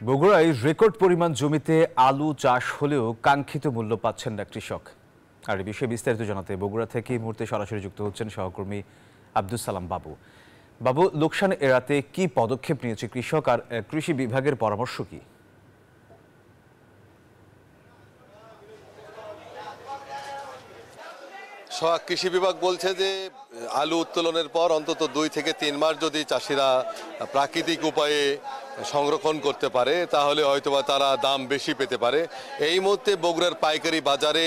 বগুড়ায় রেকর্ড পরিমাণ জমিতে আলু চাষ হলেও কাঙ্ক্ষিত মূল্য পাচ্ছেন না কৃষক। আর এই বিষয়ে বিস্তারিত জানাতে বগুড়া থেকে এই মুহূর্তে সরাসরি যুক্ত হচ্ছেন সহকর্মী আব্দুল সালাম বাবু। বাবু, লোকসান এড়াতে কি পদক্ষেপ নিয়েছে কৃষক আর কৃষি বিভাগের পরামর্শ কি? কৃষি বিভাগ বলছে যে আলু উত্তোলনের পর অন্তত 2 থেকে 3 মাস যদি চাষিরা প্রাকৃতিক উপায়ে সংরক্ষণ করতে পারে তাহলে হয়তোবা তারা দাম বেশি পেতে পারে। এই মুহূর্তে বগুড়ার পাইকারি বাজারে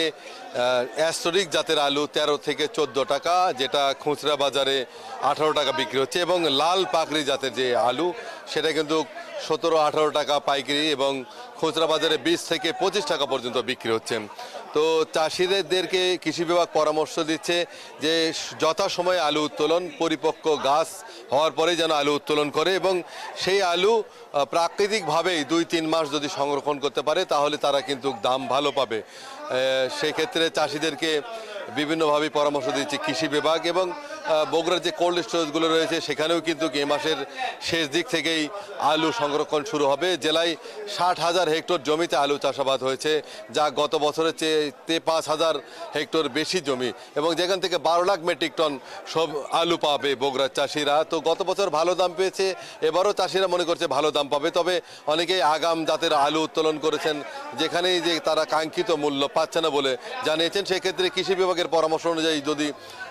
অ্যাস্টোরিক জাতের আলু 13 থেকে 14 টাকা, যেটা খুচরা বাজারে 18 টাকা বিক্রি হচ্ছে, এবং লাল পাকড়ি জাতের যে আলু সেটা কিন্তু 17-18 টাকা পাইকারি এবং খুচরা বাজারে 20 থেকে 25 টাকা পর্যন্ত বিক্রি হচ্ছে। তো চাষিদেরকে কৃষি বিভাগ পরামর্শ দিচ্ছে যে যথাসময়ে আলু উত্তোলন, পরিপক্ক গাছ হওয়ার পরে যেন আলু উত্তোলন করে এবং সেই আলু প্রাকৃতিকভাবেই 2-3 মাস যদি সংরক্ষণ করতে পারে তাহলে তারা কিন্তু দাম ভালো পাবে। সেই ক্ষেত্রে চাষিদেরকে বিভিন্নভাবে পরামর্শ দিচ্ছে কৃষি বিভাগ, এবং বগুড়ার যে কোল্ড স্টোরেজগুলো রয়েছে সেখানেও কিন্তু এই মাসের শেষ দিক থেকেই আলু সংরক্ষণ শুরু হবে। জেলায় 60,000 হেক্টর জমিতে আলু চাষাবাদ হয়েছে, যা গত বছরের চেয়ে 5,000 হেক্টর বেশি জমি, এবং যেখান থেকে 12 লাখ মেট্রিক টন সব আলু পাবে বগুড়ার চাষিরা। তো গত বছর ভালো দাম পেয়েছে, এবারও চাষিরা মনে করছে ভালো দাম পাবে। তবে অনেকেই আগাম জাতের আলু উত্তোলন করেছেন, যেখানেই যে তারা কাঙ্ক্ষিত মূল্য পাচ্ছে না বলে জানিয়েছেন। সেক্ষেত্রে কৃষি বিভাগের পরামর্শ অনুযায়ী যদি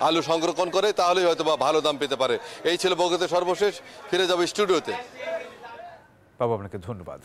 আলু সংরক্ষণ করে তাহলেই হয়তো বা ভালো দাম পেতে পারে। এই ছিল বগুড়াতে সর্বশেষ। ফিরে যাবো স্টুডিওতে। বাবু, আপনাকে ধন্যবাদ।